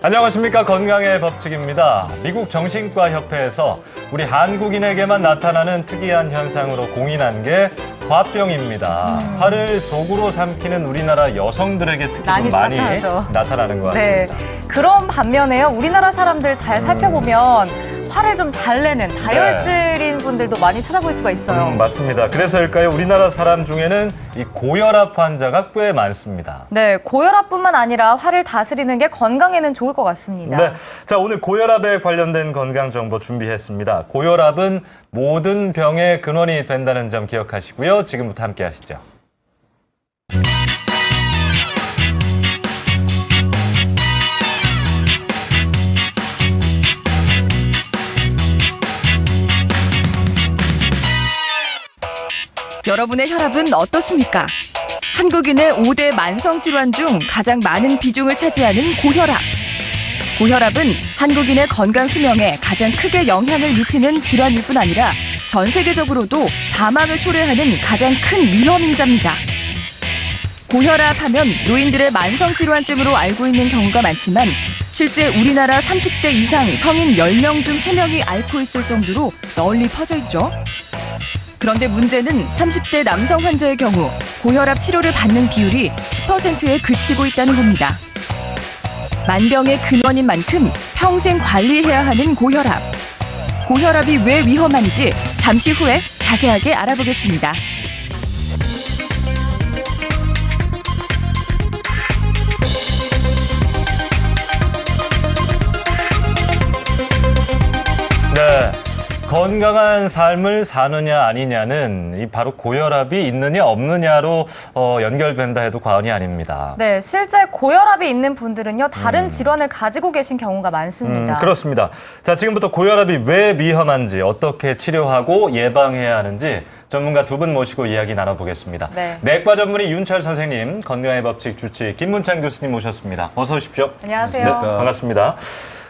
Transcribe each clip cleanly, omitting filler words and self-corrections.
안녕하십니까. 건강의 법칙입니다. 미국 정신과 협회에서 우리 한국인에게만 나타나는 특이한 현상으로 공인한 게 화병입니다. 화를 속으로 삼키는 우리나라 여성들에게 특히 좀 많이 나타나는 것 같습니다. 네. 그런 반면에요. 우리나라 사람들 잘 살펴보면 화를 좀 잘 내는 다혈질인 분들도 많이 찾아볼 수가 있어요. 맞습니다. 그래서일까요? 우리나라 사람 중에는 이 고혈압 환자가 꽤 많습니다. 네, 고혈압뿐만 아니라 화를 다스리는 게 건강에는 좋을 것 같습니다. 네, 자 오늘 고혈압에 관련된 건강 정보 준비했습니다. 고혈압은 모든 병의 근원이 된다는 점 기억하시고요. 지금부터 함께 하시죠. 여러분의 혈압은 어떻습니까? 한국인의 5대 만성질환 중 가장 많은 비중을 차지하는 고혈압. 고혈압은 한국인의 건강 수명에 가장 크게 영향을 미치는 질환일 뿐 아니라 전 세계적으로도 사망을 초래하는 가장 큰 위험인자입니다. 고혈압 하면 노인들의 만성질환증으로 알고 있는 경우가 많지만 실제 우리나라 30대 이상 성인 10명 중 3명이 앓고 있을 정도로 널리 퍼져 있죠. 그런데 문제는 30대 남성 환자의 경우 고혈압 치료를 받는 비율이 10%에 그치고 있다는 겁니다. 만병의 근원인 만큼 평생 관리해야 하는 고혈압. 고혈압이 왜 위험한지 잠시 후에 자세하게 알아보겠습니다. 네. 건강한 삶을 사느냐 아니냐는 이 바로 고혈압이 있느냐 없느냐로 연결된다 해도 과언이 아닙니다. 네, 실제 고혈압이 있는 분들은요, 다른 질환을 가지고 계신 경우가 많습니다. 그렇습니다. 자, 지금부터 고혈압이 왜 위험한지, 어떻게 치료하고 예방해야 하는지 전문가 두 분 모시고 이야기 나눠보겠습니다. 네. 내과 전문의 윤철 선생님, 건강의 법칙 주치 김문찬 교수님 모셨습니다. 어서 오십시오. 안녕하세요. 네, 반갑습니다.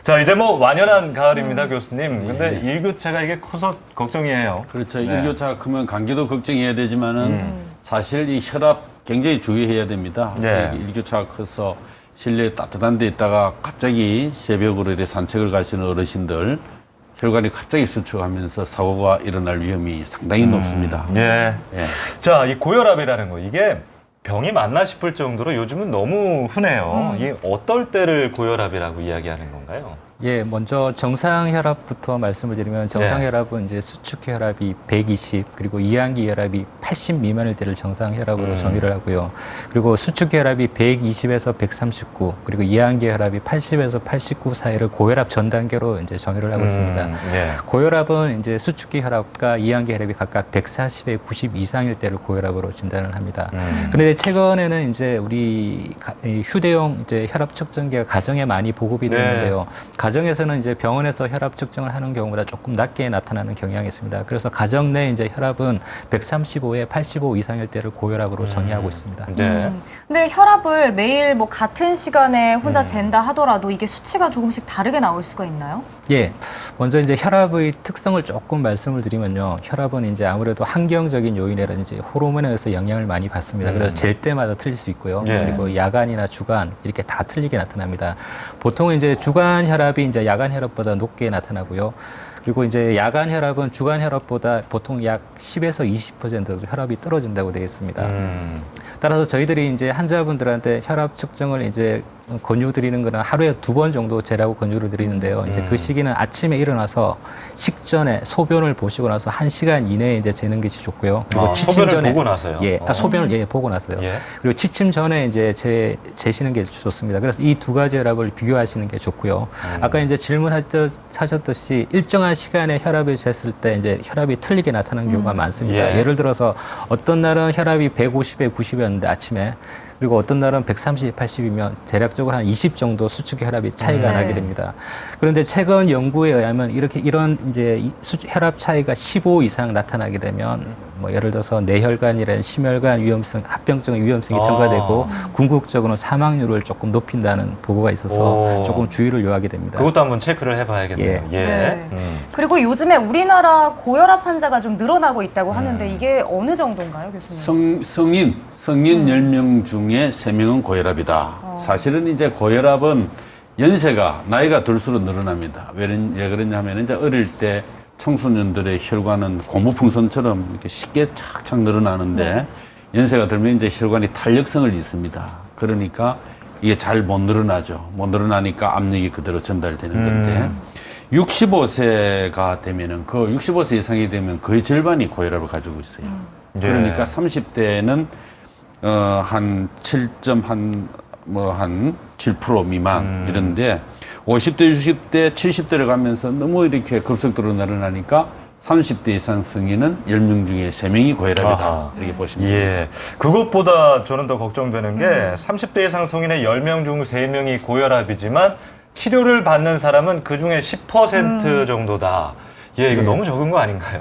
자, 이제 뭐 완연한 가을입니다, 교수님. 근데 일교차가 이게 커서 걱정이에요. 그렇죠. 네. 일교차가 크면 감기도 걱정해야 되지만은 사실 이 혈압 굉장히 주의해야 됩니다. 네. 일교차가 커서 실내 따뜻한 데 있다가 갑자기 새벽으로 이렇게 산책을 가시는 어르신들 혈관이 갑자기 수축하면서 사고가 일어날 위험이 상당히 높습니다. 예. 예. 자, 이 고혈압이라는 거, 이게 병이 맞나 싶을 정도로 요즘은 너무 흔해요. 이게 어떨 때를 고혈압이라고 이야기하는 건가요? 예, 먼저 정상혈압부터 말씀을 드리면 정상혈압은 이제 수축혈압이 120 그리고 이항기 혈압이 80 미만일 때를 정상혈압으로 정의를 하고요. 그리고 수축혈압이 120에서 139 그리고 이항기 혈압이 80에서 89 사이를 고혈압 전 단계로 이제 정의를 하고 있습니다. 예. 고혈압은 이제 수축기 혈압과 이항기 혈압이 각각 140에 90 이상일 때를 고혈압으로 진단을 합니다. 그런데 최근에는 이제 우리 휴대용 이제 혈압 측정기가 가정에 많이 보급이 됐는데요. 가정에서는 이제 병원에서 혈압 측정을 하는 경우보다 조금 낮게 나타나는 경향이 있습니다. 그래서 가정 내 이제 혈압은 135에 85 이상일 때를 고혈압으로 정의하고 있습니다. 네. 근데 혈압을 매일 뭐 같은 시간에 혼자 잰다 하더라도 이게 수치가 조금씩 다르게 나올 수가 있나요? 예. 먼저 이제 혈압의 특성을 조금 말씀을 드리면요. 혈압은 이제 아무래도 환경적인 요인이라든지 호르몬에 의해서 영향을 많이 받습니다. 그래서 잴 때마다 틀릴 수 있고요. 예. 그리고 야간이나 주간 이렇게 다 틀리게 나타납니다. 보통 이제 주간 혈압이 이제 야간 혈압보다 높게 나타나고요. 그리고 이제 야간 혈압은 주간 혈압보다 보통 약 10에서 20% 혈압이 떨어진다고 되어 있습니다. 따라서 저희들이 이제 환자분들한테 혈압 측정을 이제 권유드리는 거는 하루에 2번 정도 재라고 권유를 드리는데요. 이제 그 시기는 아침에 일어나서 식전에 소변을 보시고 나서 1시간 이내에 이제 재는 게 좋고요. 그리고 취침 소변을 전에 보고 나서요? 예, 소변을 보고 나서요. 예. 그리고 취침 전에 이제 재시는 게 좋습니다. 그래서 이 두 가지 혈압을 비교하시는 게 좋고요. 아까 이제 질문하셨듯이 일정한 시간에 혈압을 쟀을 때 이제 혈압이 틀리게 나타나는 경우가 많습니다. 예. 예를 들어서 어떤 날은 혈압이 150에 90이었는데 아침에 그리고 어떤 날은 130, 80이면 대략적으로 한 20 정도 수축의 혈압이 차이가 나게 됩니다. 그런데 최근 연구에 의하면 이런 이제 혈압 차이가 15 이상 나타나게 되면 뭐 예를 들어서 뇌혈관이라는 심혈관 위험성, 합병증의 위험성이 증가되고 궁극적으로는 사망률을 조금 높인다는 보고가 있어서 조금 주의를 요하게 됩니다. 그것도 한번 체크를 해봐야겠네요. 예. 네. 그리고 요즘에 우리나라 고혈압 환자가 좀 늘어나고 있다고 하는데 이게 어느 정도인가요, 교수님? 성인 10명 중에 3명은 고혈압이다. 사실은 이제 고혈압은 연세가 나이가 들수록 늘어납니다. 왜 그러냐면 이제 어릴 때 청소년들의 혈관은 고무풍선처럼 이렇게 쉽게 착착 늘어나는데 연세가 들면 이제 혈관이 탄력성을 잃습니다. 그러니까 이게 잘 못 늘어나죠. 못 늘어나니까 압력이 그대로 전달되는 건데 65세가 되면은 그 65세 이상이 되면 거의 절반이 고혈압을 가지고 있어요. 그러니까 30대는 한 7% 미만 이런데 50대, 60대, 70대를 가면서 너무 이렇게 급속도로 늘어나니까 30대 이상 성인은 10명 중에 3명이 고혈압이다. 아하. 이렇게 보시면 됩니다. 예. 그것보다 저는 더 걱정되는 게 30대 이상 성인의 10명 중 3명이 고혈압이지만 치료를 받는 사람은 그중에 10% 정도다. 예, 이거 너무 적은 거 아닌가요?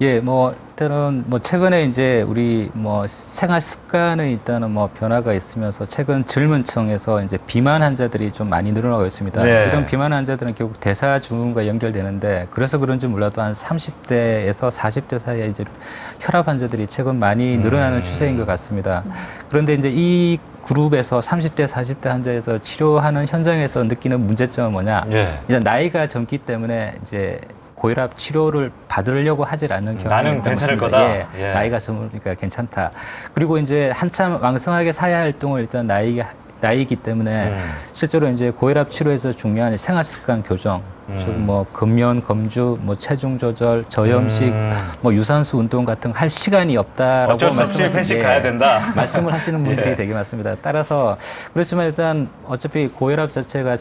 예, 뭐 일단은 뭐 최근에 이제 우리 뭐 생활 습관에 일단은 뭐 변화가 있으면서 최근 젊은 층에서 이제 비만 환자들이 좀 많이 늘어나고 있습니다. 네. 이런 비만 환자들은 결국 대사증후군과 연결되는데 그래서 그런지 몰라도 한 30대에서 40대 사이에 이제 혈압 환자들이 최근 많이 늘어나는 추세인 것 같습니다. 그런데 이제 이 그룹에서 30대, 40대 환자에서 치료하는 현장에서 느끼는 문제점은 뭐냐? 예. 일단 나이가 젊기 때문에 이제 고혈압 치료를 받으려고 하질 않는 경향이 나는 있다고 괜찮을 했습니다. 거다. 예, 예. 나이가 젊으니까 괜찮다. 그리고 이제 한참 왕성하게 사회 활동을 일단 나이기 때문에 실제로 이제 고혈압 치료에서 중요한 생활 습관 교정, 즉 뭐 금연, 검주, 뭐 체중 조절, 저염식, 뭐 유산소 운동 같은 거 할 시간이 없다라고 어쩔 수 없이 회식 말씀하시는데 가야 된다. 말씀을 하시는 분들이 예. 되게 많습니다. 따라서 그렇지만 일단 어차피 고혈압 자체가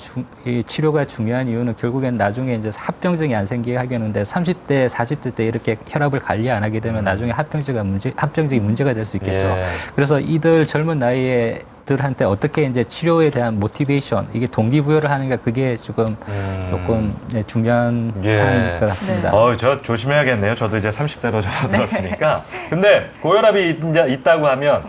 이 치료가 중요한 이유는 결국엔 나중에 이제 합병증이 안 생기게 하겠는데 30대, 40대 때 이렇게 혈압을 관리 안 하게 되면 나중에 합병증이 문제가 될 수 있겠죠. 예. 그래서 이들 젊은 나이에 들한테 어떻게 이제 치료에 대한 모티베이션 이게 동기부여를 하는가 그게 조금 네, 중요한 예. 사항일 것 같습니다. 저 조심해야겠네요. 저도 이제 30대로 접어들었으니까. 근데 고혈압이 이제 있다고 하면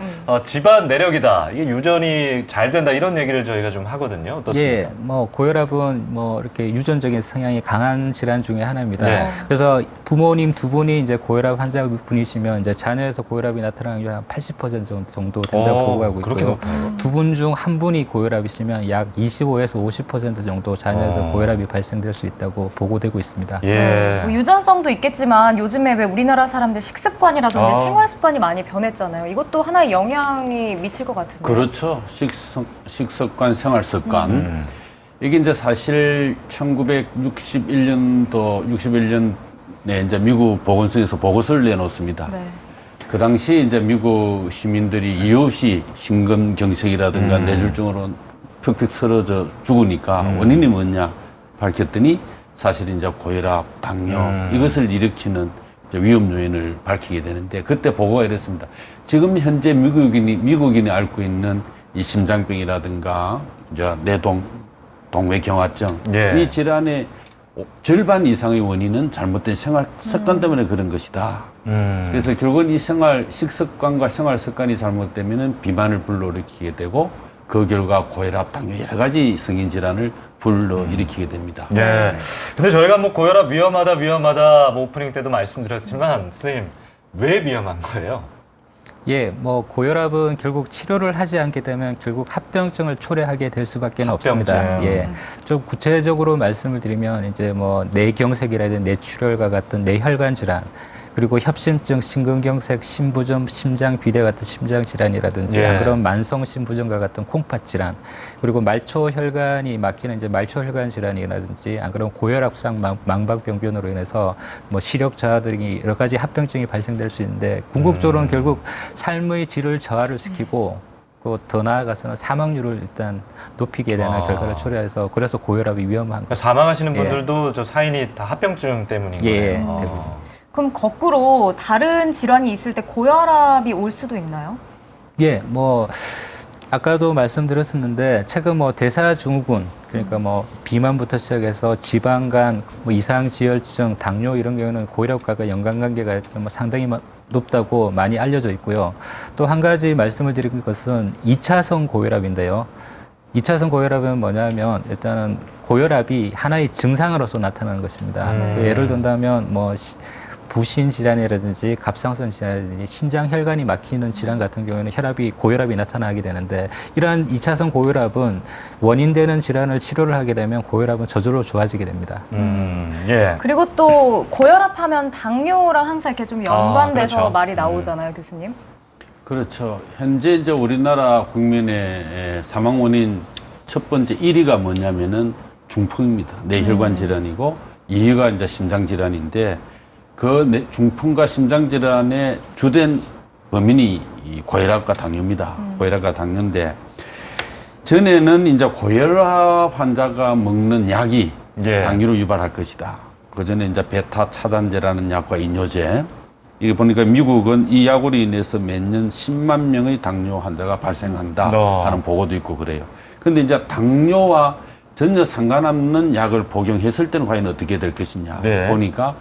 집안 내력이다. 이게 유전이 잘 된다 이런 얘기를 저희가 좀 하거든요. 어떻습니까? 예, 뭐 고혈압은 뭐 이렇게 유전적인 성향이 강한 질환 중에 하나입니다. 네. 그래서 부모님 두 분이 이제 고혈압 환자분이시면 이제 자녀에서 고혈압이 나타나는 게 한 80% 정도 된다고 보고하고 그렇게 있고요. 높아요. 두 분 중 한 분이 고혈압이시면 약 25에서 50% 정도 자녀에서 고혈압이 발생될 수 있다고 보고되고 있습니다. 예. 뭐 유전성도 있겠지만 요즘에 왜 우리나라 사람들 식습관이라든지 아. 생활 습관이 많이 변했잖아요. 이것도 하나의 영향이 미칠 것 같은데. 그렇죠. 식습관, 생활습관. 이게 이제 사실 1961년에 이제 미국 보건소에서 보고서를 내놓습니다. 네. 그 당시 이제 미국 시민들이 이유 없이 심근경색이라든가 뇌졸중으로 푹푹 쓰러져 죽으니까 원인이 뭐냐 밝혔더니 사실 이제 고혈압, 당뇨 이것을 일으키는 이제 위험 요인을 밝히게 되는데 그때 보고가 이랬습니다. 지금 현재 미국인이 앓고 있는 이 심장병이라든가 이제 동맥경화증 예. 이 질환의 절반 이상의 원인은 잘못된 생활 습관 때문에 그런 것이다. 그래서 결국은 이 식습관과 생활 습관이 잘못되면은 비만을 불러일으키게 되고 그 결과 고혈압, 당뇨 여러 가지 성인 질환을 불러일으키게 됩니다. 예. 근데 저희가 뭐 고혈압 위험하다 뭐 오프닝 때도 말씀드렸지만 선생님 왜 위험한 거예요? 예, 뭐 고혈압은 결국 치료를 하지 않게 되면 결국 합병증을 초래하게 될 수밖에 없습니다. 합병증. 예, 좀 구체적으로 말씀을 드리면 이제 뭐 뇌경색이라든지 뇌출혈과 같은 뇌혈관 질환, 그리고 협심증, 심근경색, 심부전, 심장비대 같은 심장질환이라든지 예. 그런 만성심부전과 같은 콩팥 질환, 그리고 말초혈관이 막히는 이제 말초혈관 질환이라든지 안 그러면 고혈압성 망박병변으로 인해서 뭐 시력 저하 등이 여러 가지 합병증이 발생될 수 있는데 궁극적으로는 결국 삶의 질을 저하를 시키고 더 나아가서는 사망률을 일단 높이게 되는 결과를 초래해서 그래서 고혈압이 위험한 그러니까 거죠. 사망하시는 예. 분들도 저 사인이 다 합병증 때문인 예, 거예요. 대부분. 그럼 거꾸로 다른 질환이 있을 때 고혈압이 올 수도 있나요? 예, 뭐 아까도 말씀드렸었는데 최근 뭐 대사증후군 그러니까 뭐 비만부터 시작해서 지방간, 뭐 이상지혈증, 당뇨 이런 경우는 고혈압과 연관관계가 뭐 상당히 높다고 많이 알려져 있고요. 또 한 가지 말씀을 드릴 것은 2차성 고혈압인데요. 2차성 고혈압은 뭐냐면 일단은 고혈압이 하나의 증상으로서 나타나는 것입니다. 예를 든다면 뭐 부신 질환이라든지 갑상선 질환이라든지 신장 혈관이 막히는 질환 같은 경우에는 고혈압이 나타나게 되는데 이러한 2차선 고혈압은 원인되는 질환을 치료를 하게 되면 고혈압은 저절로 좋아지게 됩니다. 예. 그리고 또 고혈압하면 당뇨랑 항상 이렇게 좀 연관돼서 그렇죠. 말이 나오잖아요, 교수님. 그렇죠. 현재 이제 우리나라 국민의 사망 원인 첫 번째 1위가 뭐냐면은 중풍입니다. 뇌혈관 질환이고 2위가 이제 심장 질환인데 그 중풍과 심장 질환의 주된 범인이 이 고혈압과 당뇨입니다. 고혈압과 당뇨인데 전에는 이제 고혈압 환자가 먹는 약이 예. 당뇨를 유발할 것이다. 그 전에 이제 베타 차단제라는 약과 이뇨제. 이게 보니까 미국은 이 약으로 인해서 매년 10만 명의 당뇨 환자가 발생한다 하는 보고도 있고 그래요. 근데 이제 당뇨와 전혀 상관없는 약을 복용했을 때는 과연 어떻게 될 것이냐 네. 보니까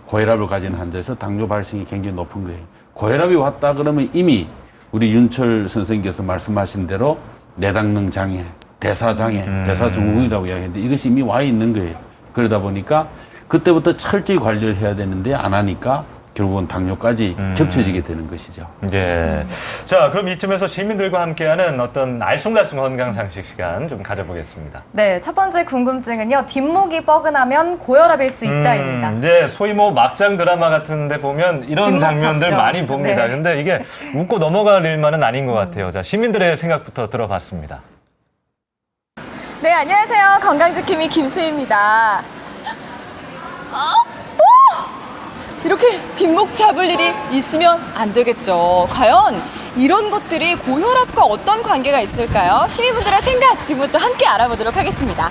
고혈압을 가진 환자에서 당뇨 발생이 굉장히 높은 거예요. 고혈압이 왔다 그러면 이미 우리 윤철 선생님께서 말씀하신 대로 뇌당능 장애, 대사 장애, 대사증후군이라고 이야기했는데 이것이 이미 와 있는 거예요. 그러다 보니까 그때부터 철저히 관리를 해야 되는데 안 하니까 결국은 당뇨까지 겹쳐지게 되는 것이죠. 예. 자, 그럼 이쯤에서 시민들과 함께하는 어떤 알쏭달쏭 건강상식 시간 좀 가져보겠습니다. 네, 첫 번째 궁금증은요. 뒷목이 뻐근하면 고혈압일 수 있다입니다. 네, 소위 뭐 막장 드라마 같은 데 보면 이런 뒷목 장면들 잡죠. 많이 봅니다. 네. 근데 이게 웃고 넘어갈 일만은 아닌 것 같아요. 자, 시민들의 생각부터 들어봤습니다. 네, 안녕하세요. 건강지킴이 김수희입니다. 이렇게 뒷목 잡을 일이 있으면 안 되겠죠. 과연 이런 것들이 고혈압과 어떤 관계가 있을까요? 시민분들의 생각 지금부터 함께 알아보도록 하겠습니다.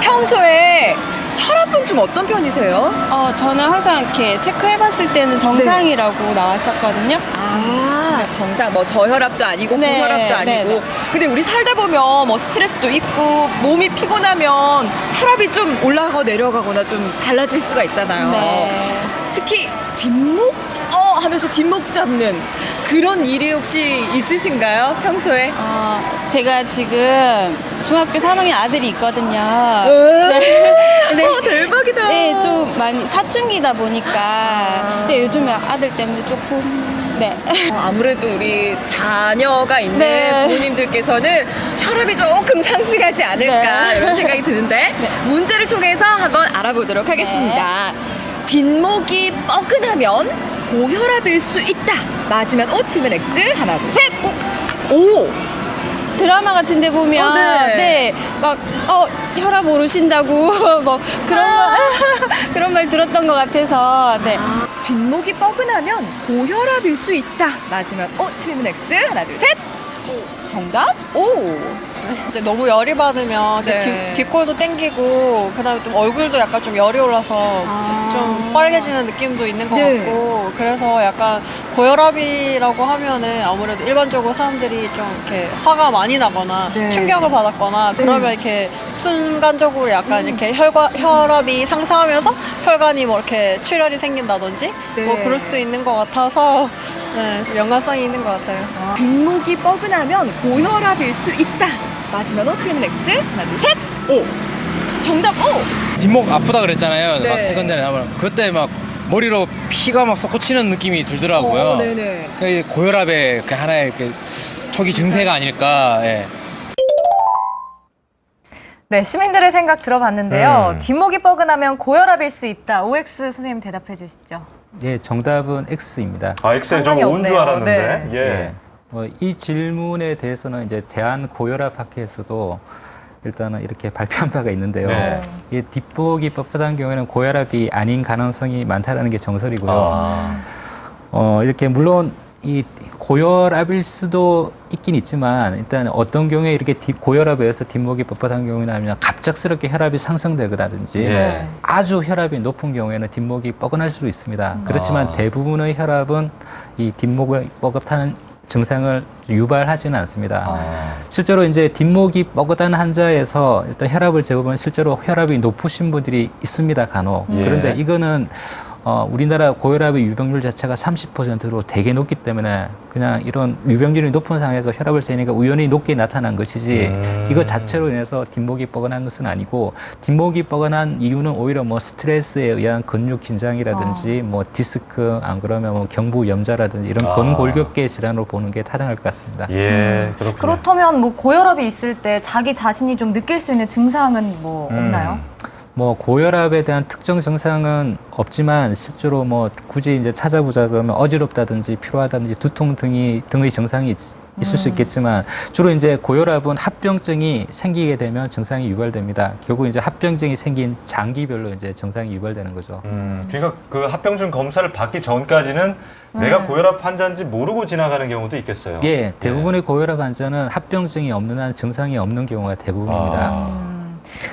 평소에 혈압은 좀 어떤 편이세요? 저는 항상 이렇게 체크해봤을 때는 정상이라고 나왔었거든요. 아, 정상, 뭐 저혈압도 아니고 네, 고혈압도 아니고. 네, 네. 근데 우리 살다 보면 뭐 스트레스도 있고 몸이 피곤하면 혈압이 좀 올라가고 내려가거나 좀 달라질 수가 있잖아요. 네. 특히 뒷목? 하면서 뒷목 잡는 그런 일이 혹시 있으신가요? 평소에? 제가 지금 중학교 3학년 아들이 있거든요. 네. 근데 대박이다. 네, 좀 많이 사춘기다 보니까 근데 요즘에 아들 때문에 조금 네. 아무래도 우리 자녀가 있는 네. 부모님들께서는 혈압이 조금 상승하지 않을까 네. 이런 생각이 드는데 문제를 통해서 한번 알아보도록 하겠습니다. 뒷목이 뻐근하면 고혈압일 수 있다. 맞으면 O, 틀리면 X. 하나, 둘, 셋. 오! 드라마 같은 데 보면 네. 막 혈압 오르신다고 뭐 그런 말 들었던 것 같아서 네. 뒷목이 뻐근하면 고혈압일 수 있다. 맞으면 O, 틀리면 X. 하나, 둘, 셋. 정답? 오! 이제 너무 열이 받으면 네. 뒷골도 땡기고 그다음에 좀 얼굴도 약간 좀 열이 올라서 좀 빨개지는 느낌도 있는 것 네. 같고 그래서 약간 고혈압이라고 하면은 아무래도 일반적으로 사람들이 좀 이렇게 화가 많이 나거나 네. 충격을 받았거나 그러면 이렇게 순간적으로 약간 이렇게 혈압이 상승하면서 혈관이 뭐 이렇게 출혈이 생긴다든지 네. 뭐 그럴 수도 있는 것 같아서 네, 좀 연관성이 있는 것 같아요. 뒷목이 뻐근하면 고혈압일 수 있다. 맞으면 O, 틀리면 X. 하나, 둘, 셋. O. 정답 O. 뒷목 아프다 그랬잖아요. 네. 막 퇴근 전에 하면 그때 막 머리로 피가 막 솟구치는 느낌이 들더라고요. 네네. 그게 고혈압의 그 하나의 이렇게 초기 증세가 아닐까. 예. 네, 시민들의 생각 들어봤는데요. 뒷목이 뻐근하면 고혈압일 수 있다. OX 선생님 대답해 주시죠. 예, 정답은 X입니다. 아, 엑셀 좀 상관이 온 줄 없네요. 알았는데. 네. 예. 이 질문에 대해서는 이제 대한고혈압학회에서도 일단은 이렇게 발표한 바가 있는데요. 네. 이 뒷목이 뻣뻣한 경우에는 고혈압이 아닌 가능성이 많다는 게 정설이고요. 이렇게 물론 이 고혈압일 수도 있긴 있지만 일단 어떤 경우에 이렇게 고혈압에 의해서 뒷목이 뻣뻣한 경우는 갑작스럽게 혈압이 상승되거든지 예. 아주 혈압이 높은 경우에는 뒷목이 뻐근할 수도 있습니다. 그렇지만 대부분의 혈압은 이 뒷목을 뻐긋하는 증상을 유발하지는 않습니다. 실제로 이제 뒷목이 뻐긋한 환자에서 일단 혈압을 재보면 실제로 혈압이 높으신 분들이 있습니다, 간혹. 예. 그런데 이거는 우리나라 고혈압의 유병률 자체가 30%로 되게 높기 때문에 그냥 이런 유병률이 높은 상황에서 혈압을 재니까 우연히 높게 나타난 것이지 이것 자체로 인해서 뒷목이 뻐근한 것은 아니고 뒷목이 뻐근한 이유는 오히려 뭐 스트레스에 의한 근육 긴장이라든지 뭐 디스크 안 그러면 뭐 경부염자라든지 이런 근골격계 질환으로 보는 게 타당할 것 같습니다. 예, 그렇군요. 그렇다면 뭐 고혈압이 있을 때 자기 자신이 좀 느낄 수 있는 증상은 뭐 없나요? 뭐 고혈압에 대한 특정 증상은 없지만 실제로 뭐 굳이 이제 찾아보자 그러면 어지럽다든지 피로하다든지 두통 등의 증상이 있을 수 있겠지만 주로 이제 고혈압은 합병증이 생기게 되면 증상이 유발됩니다. 결국 이제 합병증이 생긴 장기별로 이제 증상이 유발되는 거죠. 그러니까 그 합병증 검사를 받기 전까지는 내가 고혈압 환자인지 모르고 지나가는 경우도 있겠어요. 예, 대부분의 고혈압 환자는 합병증이 없는 한 증상이 없는 경우가 대부분입니다.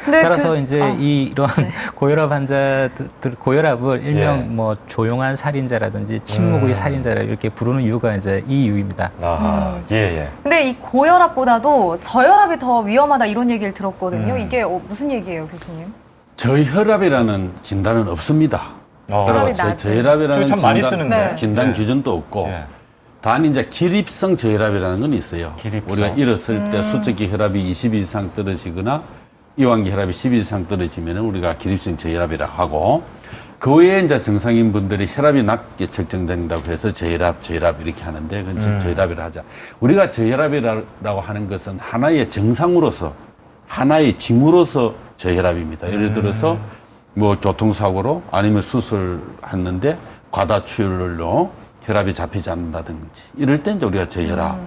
근데 따라서 이제 이런 고혈압 환자들 고혈압을 일명 뭐 조용한 살인자라든지 침묵의 살인자라 이렇게 부르는 이유가 이제 이 이유입니다. 예. 근데 이 고혈압보다도 저혈압이 더 위험하다 이런 얘기를 들었거든요. 이게 무슨 얘기예요, 교수님? 저혈압이라는 진단은 없습니다. 그리고 저혈압이라는 참 많이 쓰는데. 진단 기준도 없고 단 이제 기립성 저혈압이라는 건 있어요. 기립성. 우리가 일었을 때 수적기 혈압이 20 이상 떨어지거나 이완기 혈압이 10 이상 떨어지면 우리가 기립성 저혈압이라고 하고 그 외에 이제 정상인 분들이 혈압이 낮게 측정된다고 해서 저혈압 이렇게 하는데 그건 저혈압이라 하자. 우리가 저혈압이라고 하는 것은 하나의 증상으로서 하나의 징후로서 저혈압입니다. 예를 들어서 뭐 교통사고로 아니면 수술했는데 과다출혈로 혈압이 잡히지 않는다든지 이럴 때 이제 우리가 저혈압.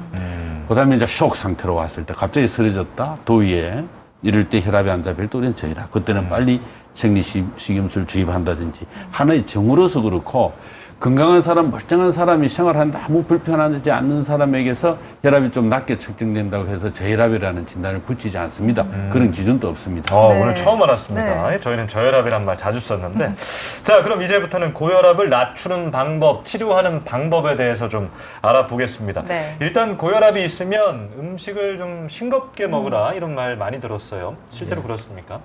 그다음에 이제 쇼크 상태로 왔을 때 갑자기 쓰러졌다 도위에 이럴 때 혈압이 안 잡힐 때 우리는 저혈압. 그때는 빨리 생리식염수를 주입한다든지 하나의 정으로서 그렇고 건강한 사람, 멀쩡한 사람이 생활하는데 아무 불편하지 않는 사람에게서 혈압이 좀 낮게 측정된다고 해서 저혈압이라는 진단을 붙이지 않습니다. 그런 기준도 없습니다. 오늘 처음 알았습니다. 저희는 저혈압이란 말 자주 썼는데. 자, 그럼 이제부터는 고혈압을 낮추는 방법, 치료하는 방법에 대해서 좀 알아보겠습니다. 일단 고혈압이 있으면 음식을 좀 싱겁게 먹으라 이런 말 많이 들었어요. 실제로 그렇습니까?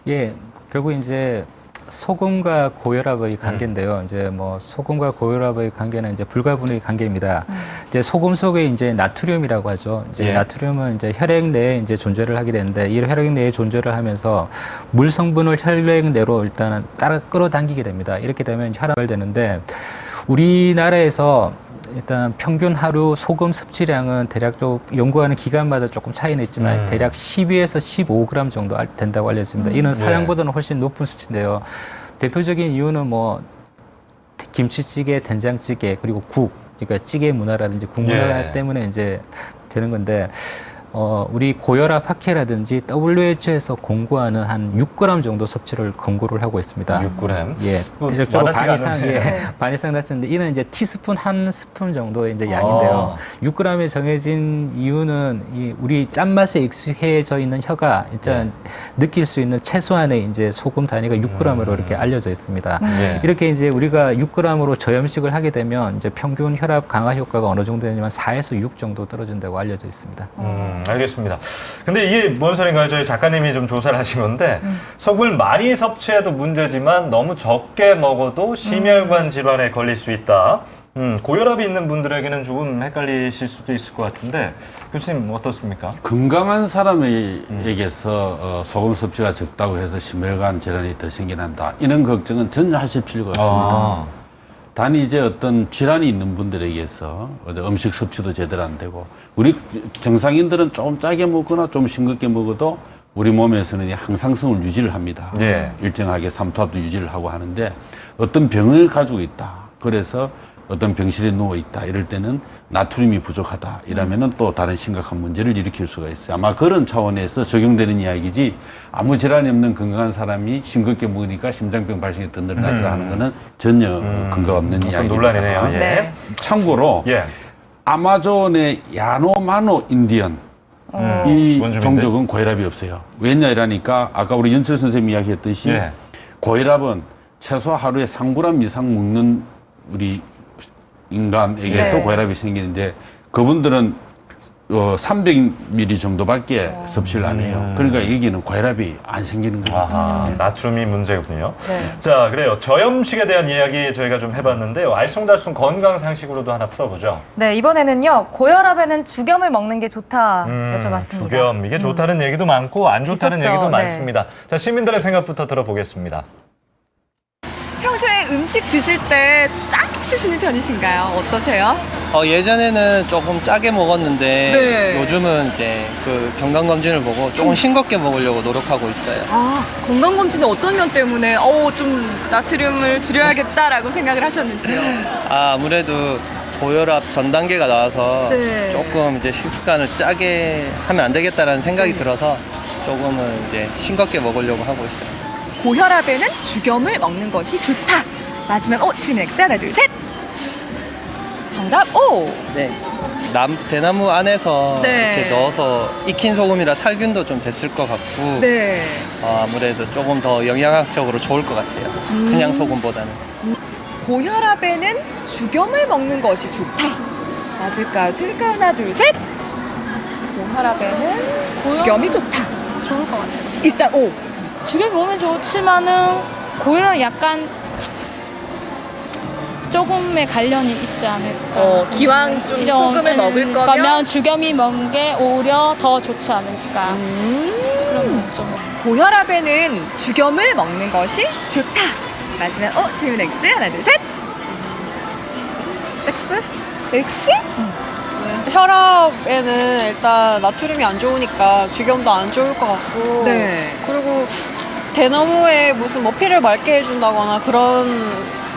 예, 결국 이제 소금과 고혈압의 관계인데요. 이제 뭐 소금과 고혈압의 관계는 이제 불가분의 관계입니다. 이제 소금 속에 이제 나트륨이라고 하죠. 이제 나트륨은 이제 혈액 내에 이제 존재를 하게 되는데 이 혈액 내에 존재를 하면서 물 성분을 혈액 내로 일단은 따라 끌어당기게 됩니다. 이렇게 되면 혈압이 되는데 우리나라에서 일단 평균 하루 소금 섭취량은 대략 연구하는 기간마다 조금 차이는 있지만 대략 12에서 15g 정도 된다고 알려졌습니다. 이는 사량보다는 훨씬 높은 수치인데요. 대표적인 이유는 뭐 김치찌개, 된장찌개 그리고 국, 그러니까 찌개 문화라든지 국 문화 때문에 이제 되는 건데 우리 고혈압 학회라든지 WHO에서 공고하는 한 6g 정도 섭취를 권고를 하고 있습니다. 6g? 예. 대략적으로 반 이상 낮추는데 이는 이제 티스푼 한 스푼 정도의 이제 양인데요. 6g에 정해진 이유는 우리 짠맛에 익숙해져 있는 혀가 일단 느낄 수 있는 최소한의 이제 소금 단위가 6g으로 이렇게 알려져 있습니다. 이렇게 이제 우리가 6g으로 저염식을 하게 되면 이제 평균 혈압 강화 효과가 어느 정도 되냐면 4에서 6 정도 떨어진다고 알려져 있습니다. 알겠습니다. 근데 이게 뭔 소린가요? 저희 작가님이 좀 조사를 하신 건데 소금을 많이 섭취해도 문제지만 너무 적게 먹어도 심혈관 질환에 걸릴 수 있다. 고혈압이 있는 분들에게는 조금 헷갈리실 수도 있을 것 같은데 교수님 어떻습니까? 건강한 사람에게서 소금 섭취가 적다고 해서 심혈관 질환이 더 생겨난다. 이런 걱정은 전혀 하실 필요가 없습니다. 단 이제 어떤 질환이 있는 분들에게서 음식 섭취도 제대로 안 되고 우리 정상인들은 조금 짜게 먹거나 좀 싱겁게 먹어도 우리 몸에서는 항상성을 유지를 합니다. 일정하게 삼투압도 유지를 하고 하는데 어떤 병을 가지고 있다. 그래서 어떤 병실에 누워 있다. 이럴 때는 나트륨이 부족하다. 이러면은 또 다른 심각한 문제를 일으킬 수가 있어요. 아마 그런 차원에서 적용되는 이야기지 아무 질환이 없는 건강한 사람이 싱겁게 먹으니까 심장병 발생이 더 늘어나더라 하는 거는 전혀 근거가 없는 이야기입니다. 논란이네요. 참고로 아마존의 야노마노 인디언 이 종족은 고혈압이 없어요. 왜냐 이러니까 아까 우리 연철 선생님이 이야기했듯이 고혈압은 최소 하루에 3g 이상 먹는 우리 인간에게서 고혈압이 생기는데 그분들은 300ml 정도밖에 섭취를 안 해요. 그러니까 여기는 고혈압이 안 생기는 거예요. 아하, 나트륨이 문제군요. 네. 자, 그래요. 저염식에 대한 이야기 저희가 좀 해봤는데요. 알쏭달쏭 건강 상식으로도 하나 풀어보죠. 네, 이번에는요. 고혈압에는 죽염을 먹는 게 좋다 여쭤봤습니다. 죽염, 이게 좋다는 얘기도 많고 안 좋다는 있었죠. 얘기도 네. 많습니다. 자, 시민들의 생각부터 들어보겠습니다. 평소에 음식 드실 때 좀 짜게 드시는 편이신가요? 어떠세요? 예전에는 조금 짜게 먹었는데 네. 요즘은 이제 그 건강검진을 보고 조금 싱겁게 먹으려고 노력하고 있어요. 아, 건강검진은 어떤 면 때문에 좀 나트륨을 줄여야겠다라고 생각을 하셨는지요? 아무래도 고혈압 전 단계가 나와서 네. 조금 이제 식습관을 짜게 하면 안 되겠다라는 생각이 들어서 조금은 이제 싱겁게 먹으려고 하고 있어요. 고혈압에는 죽염을 먹는 것이 좋다. 맞으면 O, 틀리면 X. 하나, 둘, 셋. 정답 O. 네. 대나무 안에서 네. 이렇게 넣어서 익힌 소금이라 살균도 좀 됐을 것 같고 네. 아무래도 조금 더 영양학적으로 좋을 것 같아요. 그냥 소금보다는. 고혈압에는 죽염을 먹는 것이 좋다. 맞을까요? 틀릴까요? 하나, 둘, 셋. 고혈압에는 죽염이 좋다. 좋을 것 같아요. 일단 O. 죽여 보면 좋지만은 고혈압 약간 조금의 관련이 있지 않을까. 기왕 좀 소금을 먹을 거면 죽염이 먹는 게 오히려 더 좋지 않을까. 그런 좀. 고혈압에는 죽염을 먹는 것이 좋다. 맞으면 O, 틀리면 X. 하나, 둘, 셋. X? X? 혈압에는 일단 나트륨이 안 좋으니까 죽염도 안 좋을 것 같고. 네. 그리고 대나무에 무슨 뭐 피를 맑게 해준다거나 그런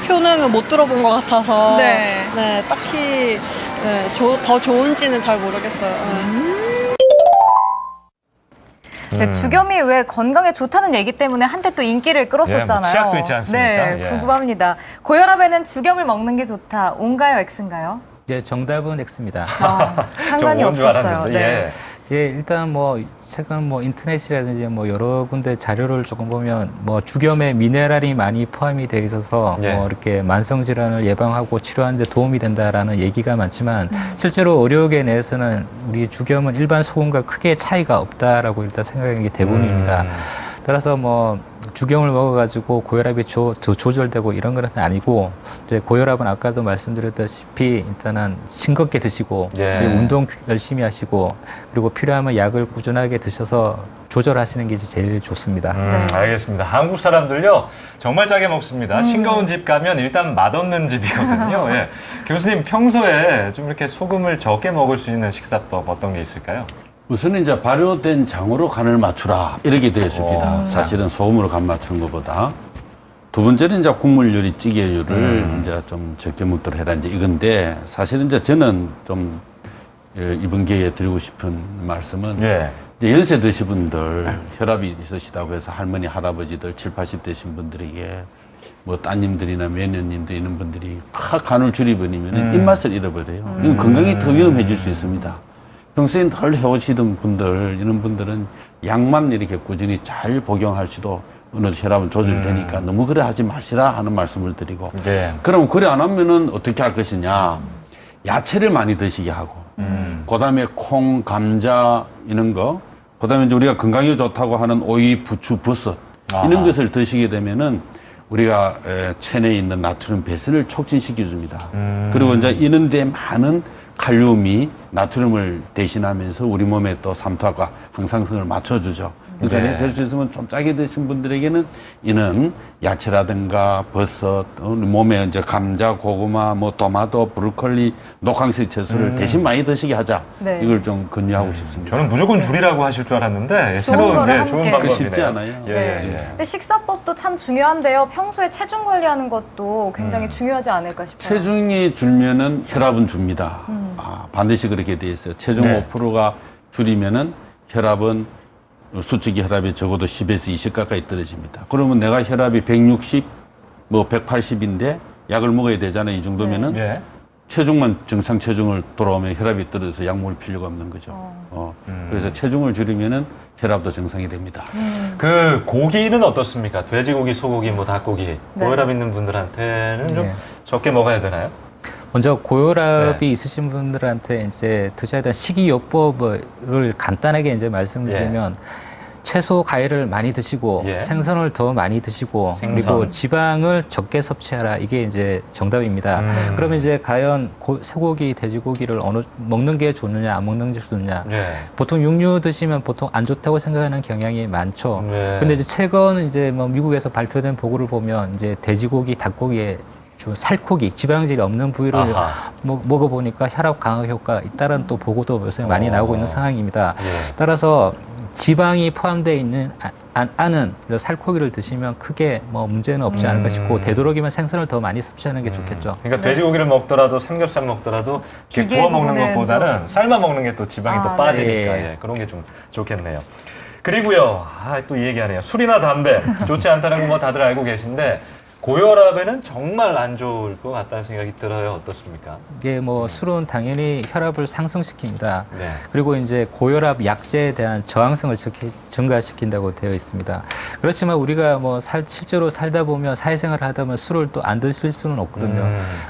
효능은 못 들어본 것 같아서 네. 딱히 더 좋은지는 잘 모르겠어요. 네, 죽염이 왜 건강에 좋다는 얘기 때문에 한때 또 인기를 끌었었잖아요. 뭐 치약도 있지 않습니까? 네, 예. 궁금합니다. 고혈압에는 죽염을 먹는 게 좋다. O인가요, X인가요? 이제 정답은 X입니다. 상관이 좀 없었어요. 알았는데, 네. 예, 일단 뭐 최근 뭐 인터넷이라든지 뭐 여러 군데 자료를 조금 보면 뭐 죽염에 미네랄이 많이 포함이 돼 있어서 예. 뭐 이렇게 만성 질환을 예방하고 치료하는 데 도움이 된다라는 얘기가 많지만 실제로 의료계 내에서는 우리 죽염은 일반 소금과 크게 차이가 없다라고 일단 생각하는 게 대부분입니다. 따라서 뭐 죽염을 먹어가지고 고혈압이 조절되고 이런 건 아니고 이제 고혈압은 아까도 말씀드렸다시피 일단은 싱겁게 드시고 예. 그리고 운동 열심히 하시고 그리고 필요하면 약을 꾸준하게 드셔서 조절하시는 게 제일 좋습니다. 알겠습니다. 한국 사람들요 정말 짜게 먹습니다. 싱거운 집 가면 일단 맛없는 집이거든요. 예. 교수님 평소에 좀 이렇게 소금을 적게 먹을 수 있는 식사법 어떤 게 있을까요? 우선은 이제 발효된 장으로 간을 맞추라 이렇게 되어 있습니다. 사실은 소금으로 간 맞추는 것보다. 두 번째는 이제 국물 요리, 찌개 요리를 이제 좀 적게 먹도록 해라 이제 이건데 사실은 이제 저는 좀 이번 기회에 드리고 싶은 말씀은 예. 이제 연세 드신 분들 혈압이 있으시다고 해서 할머니, 할아버지들 70, 80 되신 분들에게 뭐 따님들이나 매년님들 이런 분들이 확 간을 줄여버리면 입맛을 잃어버려요. 이건 건강이 더 위험해질 수 있습니다. 평소에 덜 해오시던 분들, 이런 분들은 약만 이렇게 꾸준히 잘 복용하시도 어느 혈압은 조절되니까 너무 그래 하지 마시라 하는 말씀을 드리고. 네. 그럼 그래 안 하면은 어떻게 할 것이냐. 야채를 많이 드시게 하고. 그 다음에 콩, 감자 이런 거. 그 다음에 이제 우리가 건강에 좋다고 하는 오이, 부추, 버섯 이런 것을 드시게 되면은 우리가 체내에 있는 나트륨 배설을 촉진시켜 줍니다. 그리고 이제 이런 데 많은 칼륨이 나트륨을 대신하면서 우리 몸에 또 삼투압과 항상성을 맞춰주죠. 그러니까 네. 될 수 있으면 좀 짜게 드신 분들에게는 이는 야채라든가 버섯, 몸에 이제 감자, 고구마, 뭐 토마토, 브로콜리, 녹황색 채소를 대신 많이 드시게 하자. 네. 이걸 좀 권유하고 싶습니다. 저는 무조건 줄이라고 하실 줄 알았는데 좋은 새로운 거를 좋은 함께. 방법이네요. 그거 쉽지 않아요. 예, 네. 예, 예. 근데 식사법도 참 중요한데요. 평소에 체중 관리하는 것도 굉장히 중요하지 않을까 싶어요. 체중이 줄면은 혈압은 줍니다. 반드시 그렇게 돼 있어요. 체중 네. 5%가 줄이면은 혈압은 수축이 혈압이 적어도 10에서 20 가까이 떨어집니다. 그러면 내가 혈압이 160, 뭐 180인데 약을 먹어야 되잖아요. 이 정도면은 예. 체중만 정상 체중을 돌아오면 혈압이 떨어져서 약 먹을 필요가 없는 거죠. 그래서 체중을 줄이면은 혈압도 정상이 됩니다. 그 고기는 어떻습니까? 돼지고기, 소고기, 뭐 닭고기 고혈압 있는 분들한테는 좀 네. 적게 먹어야 되나요? 먼저 고혈압이 네. 있으신 분들한테 이제 드셔야 되는 식이요법을 간단하게 이제 말씀을 드리면 채소, 과일을 많이 드시고 예. 생선을 더 많이 드시고 생선. 그리고 지방을 적게 섭취하라. 이게 이제 정답입니다. 그러면 이제 과연 소고기, 돼지고기를 먹는 게 좋느냐, 안 먹는 게 좋느냐. 네. 보통 육류 드시면 보통 안 좋다고 생각하는 경향이 많죠. 네. 근데 이제 최근 이제 뭐 미국에서 발표된 보고를 보면 이제 돼지고기, 닭고기에 주 살코기, 지방질이 없는 부위를 아하. 먹어보니까 혈압 강화 효과가 있다는 또 보고도 요새 많이 나오고 있는 상황입니다. 예. 따라서 지방이 포함되어 있는 안은 살코기를 드시면 크게 뭐 문제는 없지 않을까 싶고 되도록이면 생선을 더 많이 섭취하는 게 좋겠죠. 그러니까 돼지고기를 먹더라도 삼겹살 먹더라도 이렇게 기계에 구워 먹는 구우는 것보다는 삶아 먹는 게 또 지방이 더 아, 빠지니까 네. 예, 그런 게 좀 좋겠네요. 그리고요, 또 이 얘기하네요. 술이나 담배 좋지 않다는 거 뭐 다들 알고 계신데 고혈압에는 정말 안 좋을 것 같다는 생각이 들어요. 어떻습니까? 이게 뭐 술은 당연히 혈압을 상승시킵니다. 네. 그리고 이제 고혈압 약제에 대한 저항성을 증가시킨다고 되어 있습니다. 그렇지만 우리가 뭐 실제로 살다 보면 사회생활을 하다 보면 술을 또 안 드실 수는 없거든요.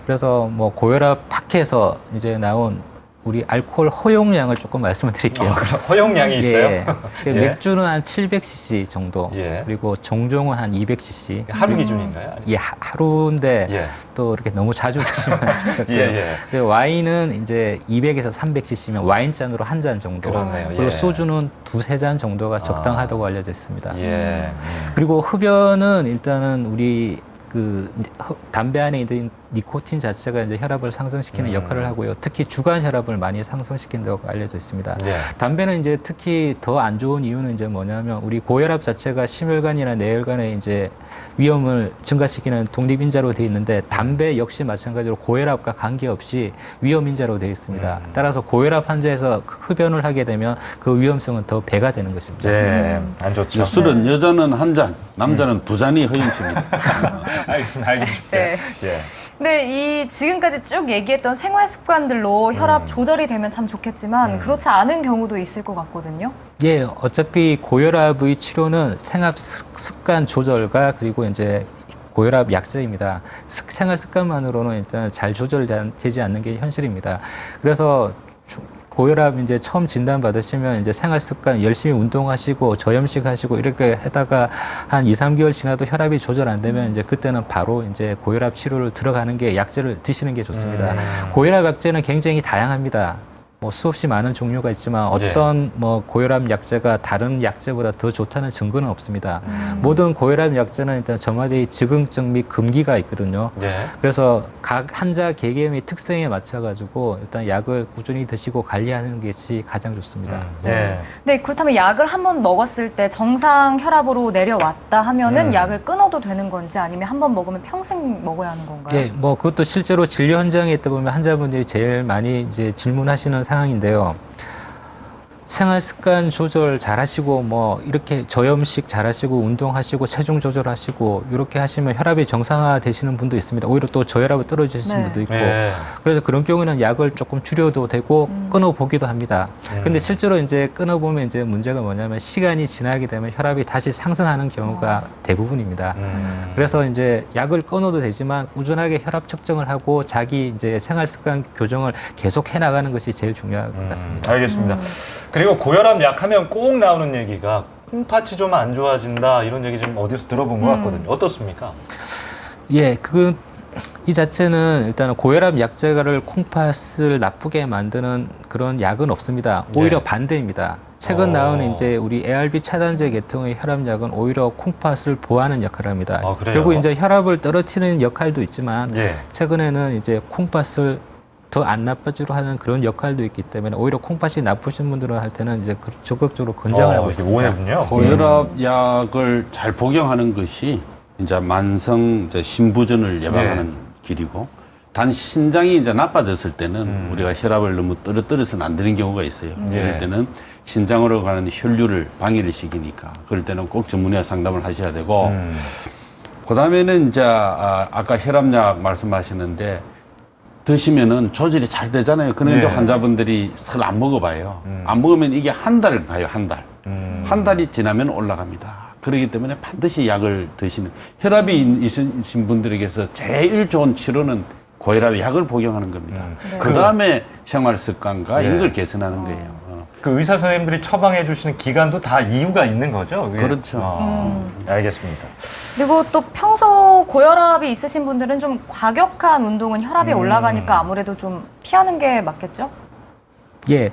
그래서 뭐 고혈압 팟캐에서 이제 나온 우리 알코올 허용량을 조금 말씀을 드릴게요. 그럼 허용량이 있어요? 예. 예. 맥주는 한 700cc 정도, 예. 그리고 종종은 한 200cc. 하루 기준인가요? 아니면- 예, 하루인데 예. 또 이렇게 너무 자주 드시면 안 좋고요. 예, 예. 와인은 이제 200에서 300cc면 와인 잔으로 한 잔 정도. 그렇네요. 그리고 예. 소주는 두세 잔 정도가 적당하다고 알려져 있습니다. 예. 그리고 흡연은 일단은 우리 담배 안에 있는 니코틴 자체가 이제 혈압을 상승시키는 역할을 하고요. 특히 주간 혈압을 많이 상승시킨다고 알려져 있습니다. 예. 담배는 이제 특히 더 안 좋은 이유는 이제 뭐냐면 우리 고혈압 자체가 심혈관이나 뇌혈관에 이제 위험을 증가시키는 독립인자로 되어 있는데 담배 역시 마찬가지로 고혈압과 관계없이 위험인자로 되어 있습니다. 따라서 고혈압 환자에서 흡연을 하게 되면 그 위험성은 더 배가 되는 것입니다. 예. 안 좋죠. 술은 여자는 한 잔, 남자는 두 잔이 허용치입니다. 알겠습니다. 알겠습니다. 네. 예. 근데 이 지금까지 쭉 얘기했던 생활 습관들로 혈압 조절이 되면 참 좋겠지만 그렇지 않은 경우도 있을 것 같거든요. 예, 어차피 고혈압의 치료는 생활 습관 조절과 그리고 이제 고혈압 약제입니다. 생활 습관만으로는 일단 잘 조절되지 않는 게 현실입니다. 그래서 고혈압 이제 처음 진단 받으시면 이제 생활 습관 열심히 운동하시고 저염식 하시고 이렇게 하다가 한 2, 3개월 지나도 혈압이 조절 안 되면 이제 그때는 바로 이제 고혈압 치료를 들어가는 게 약제를 드시는 게 좋습니다. 고혈압 약제는 굉장히 다양합니다. 뭐 수없이 많은 종류가 있지만 어떤 뭐 고혈압 약제가 다른 약제보다 더 좋다는 증거는 없습니다. 모든 고혈압 약제는 일단 저마다의 즉응증 및 금기가 있거든요. 예. 그래서 각 환자 개개인의 특성에 맞춰가지고 일단 약을 꾸준히 드시고 관리하는 것이 가장 좋습니다. 예. 네, 그렇다면 약을 한 번 먹었을 때 정상 혈압으로 내려왔다 하면은 약을 끊어도 되는 건지 아니면 한 번 먹으면 평생 먹어야 하는 건가요? 예, 뭐 그것도 실제로 진료 현장에 있다 보면 환자분들이 제일 많이 이제 질문하시는 상황인데요. 생활 습관 조절 잘 하시고 뭐 이렇게 저염식 잘 하시고 운동하시고 체중 조절하시고 이렇게 하시면 혈압이 정상화 되시는 분도 있습니다. 오히려 또 저혈압이 떨어지시는 네. 분도 있고. 예. 그래서 그런 경우는 약을 조금 줄여도 되고 끊어 보기도 합니다. 근데 실제로 이제 끊어 보면 이제 문제가 뭐냐면 시간이 지나게 되면 혈압이 다시 상승하는 경우가 대부분입니다. 그래서 이제 약을 끊어도 되지만 꾸준하게 혈압 측정을 하고 자기 이제 생활 습관 교정을 계속 해 나가는 것이 제일 중요할 것 같습니다. 알겠습니다. 그리고 고혈압 약하면 꼭 나오는 얘기가 콩팥이 좀 안 좋아진다 이런 얘기 좀 어디서 들어본 것 같거든요. 어떻습니까? 예, 이 자체는 일단은 고혈압 약제를 콩팥을 나쁘게 만드는 그런 약은 없습니다. 오히려 네. 반대입니다. 최근 나온 이제 우리 ARB 차단제 계통의 혈압약은 오히려 콩팥을 보호하는 역할을 합니다. 아, 그래요? 결국 이제 혈압을 떨어뜨리는 역할도 있지만 예. 최근에는 이제 콩팥을 더 안 나빠지로 하는 그런 역할도 있기 때문에 오히려 콩팥이 나쁘신 분들은 할 때는 이제 적극적으로 권장을 하고 이게 있습니다. 오해군요. 고혈압 약을 잘 복용하는 것이 이제 만성 이제 심부전을 예방하는 길이고 단 신장이 이제 나빠졌을 때는 우리가 혈압을 너무 떨어뜨려서는 안 되는 경우가 있어요. 이럴 때는 신장으로 가는 혈류를 방해를 시키니까 그럴 때는 꼭 전문의와 상담을 하셔야 되고 그다음에는 이제 아까 혈압약 말씀하시는데 드시면은 조절이 잘 되잖아요. 그런데 이제 환자분들이 잘 안 먹어봐요. 안 먹으면 이게 한 달 가요, 한 달. 한 달이 지나면 올라갑니다. 그렇기 때문에 반드시 약을 드시는 혈압이 있으신 분들에게서 제일 좋은 치료는 고혈압 약을 복용하는 겁니다. 네. 그 다음에 생활 습관과 예. 이런 걸 개선하는 거예요. 그 의사 선생님들이 처방해 주시는 기간도 다 이유가 있는 거죠? 그게? 그렇죠. 알겠습니다. 그리고 또 평소 고혈압이 있으신 분들은 좀 과격한 운동은 혈압이 올라가니까 아무래도 좀 피하는 게 맞겠죠? 예.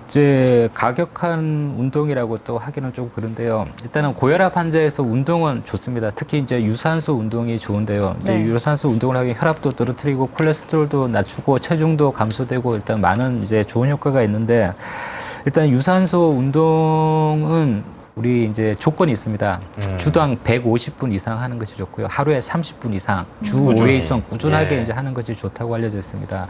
이제 가격한 운동이라고 또 하기는 좀 그런데요. 일단은 고혈압 환자에서 운동은 좋습니다. 특히 이제 유산소 운동이 좋은데요. 이제 네. 유산소 운동을 하면 혈압도 떨어뜨리고 콜레스테롤도 낮추고 체중도 감소되고 일단 많은 이제 좋은 효과가 있는데 일단 유산소 운동은 우리 이제 조건이 있습니다. 주당 150분 이상 하는 것이 좋고요. 하루에 30분 이상 주 꾸준히. 5회 이상 꾸준하게 예. 이제 하는 것이 좋다고 알려져 있습니다.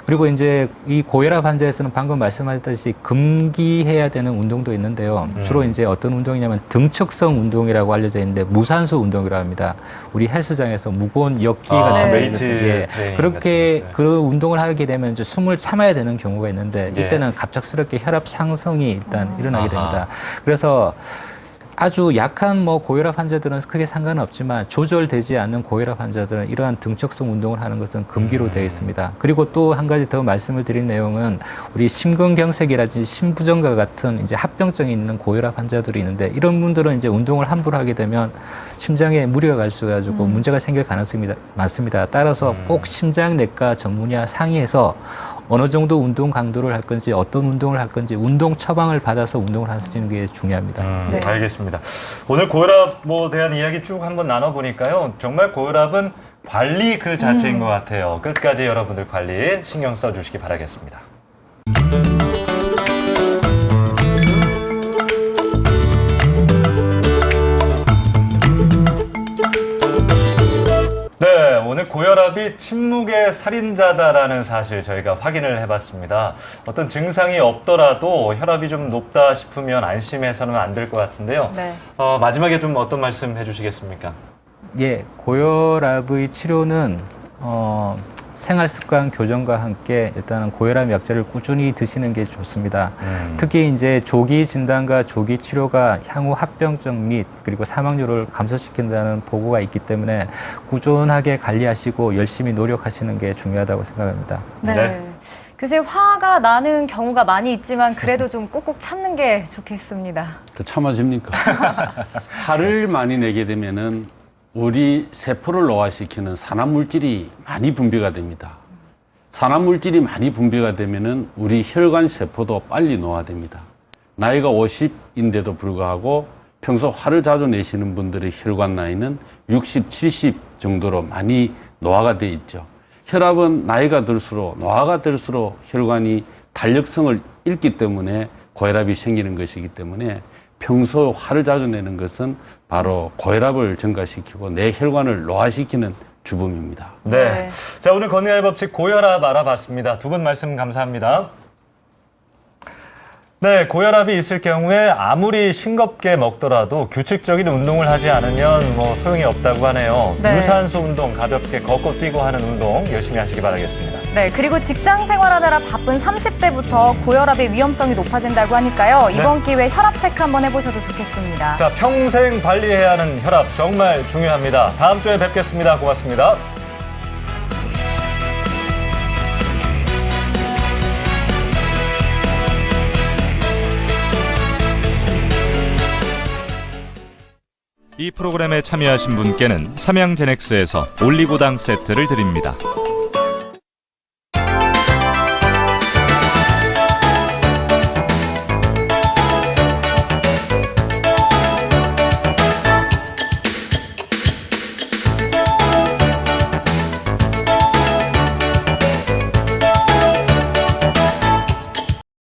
그리고 이제 이 고혈압 환자에서는 방금 말씀하셨듯이 금기해야 되는 운동도 있는데요. 주로 이제 어떤 운동이냐면 등척성 운동이라고 알려져 있는데 무산소 운동이라고 합니다. 우리 헬스장에서 무거운 역기 같은 웨이트 거 예. 트레이닝 그렇게 같은 거. 그 운동을 하게 되면 이제 숨을 참아야 되는 경우가 있는데 예. 이때는 갑작스럽게 혈압 상승이 일단 일어나게 됩니다. 그래서 아주 약한 뭐 고혈압 환자들은 크게 상관은 없지만 조절되지 않는 고혈압 환자들은 이러한 등척성 운동을 하는 것은 금기로 되어 있습니다. 그리고 또 한 가지 더 말씀을 드린 내용은 우리 심근경색이라든지 심부전과 같은 이제 합병증이 있는 고혈압 환자들이 있는데 이런 분들은 이제 운동을 함부로 하게 되면 심장에 무리가 갈 수 가지고 문제가 생길 가능성이 많습니다. 따라서 꼭 심장내과 전문의와 상의해서 어느 정도 운동 강도를 할 건지 어떤 운동을 할 건지 운동 처방을 받아서 운동을 하시는 게 중요합니다. 네. 알겠습니다. 오늘 고혈압 대한 이야기 쭉 한번 나눠보니까요. 정말 고혈압은 관리 그 자체인 것 같아요. 끝까지 여러분들 관리 신경 써주시기 바라겠습니다. 네, 오늘 고혈압이 침묵의 살인자다라는 사실 저희가 확인을 해봤습니다. 어떤 증상이 없더라도 혈압이 좀 높다 싶으면 안심해서는 안 될 것 같은데요. 네. 마지막에 좀 어떤 말씀 해주시겠습니까? 예, 고혈압의 치료는 생활습관 교정과 함께 일단은 고혈압 약제를 꾸준히 드시는 게 좋습니다. 특히 이제 조기 진단과 조기 치료가 향후 합병증 및 그리고 사망률을 감소시킨다는 보고가 있기 때문에 꾸준하게 관리하시고 열심히 노력하시는 게 중요하다고 생각합니다. 네. 네. 교수님, 화가 나는 경우가 많이 있지만 그래도 좀 꼭꼭 참는 게 좋겠습니다. 그 참아집니까? 화를 많이 내게 되면은 우리 세포를 노화시키는 산화물질이 많이 분비가 됩니다. 산화물질이 많이 분비가 되면은 우리 혈관 세포도 빨리 노화됩니다. 나이가 50인데도 불구하고 평소 화를 자주 내시는 분들의 혈관 나이는 60, 70 정도로 많이 노화가 돼 있죠. 혈압은 나이가 들수록 노화가 들수록 혈관이 탄력성을 잃기 때문에 고혈압이 생기는 것이기 때문에 평소 화를 자주 내는 것은 바로 고혈압을 증가시키고 내 혈관을 노화시키는 주범입니다. 네. 네. 자, 오늘 건강의 법칙 고혈압 알아봤습니다. 두 분 말씀 감사합니다. 네, 고혈압이 있을 경우에 아무리 싱겁게 먹더라도 규칙적인 운동을 하지 않으면 소용이 없다고 하네요. 네. 유산소 운동, 가볍게 걷고 뛰고 하는 운동 열심히 하시기 바라겠습니다. 네, 그리고 직장 생활하느라 바쁜 30대부터 고혈압의 위험성이 높아진다고 하니까요. 이번 기회에 혈압 체크 한번 해보셔도 좋겠습니다. 자, 평생 관리해야 하는 혈압 정말 중요합니다. 다음 주에 뵙겠습니다. 고맙습니다. 이 프로그램에 참여하신 분께는 삼양제넥스에서 올리고당 세트를 드립니다.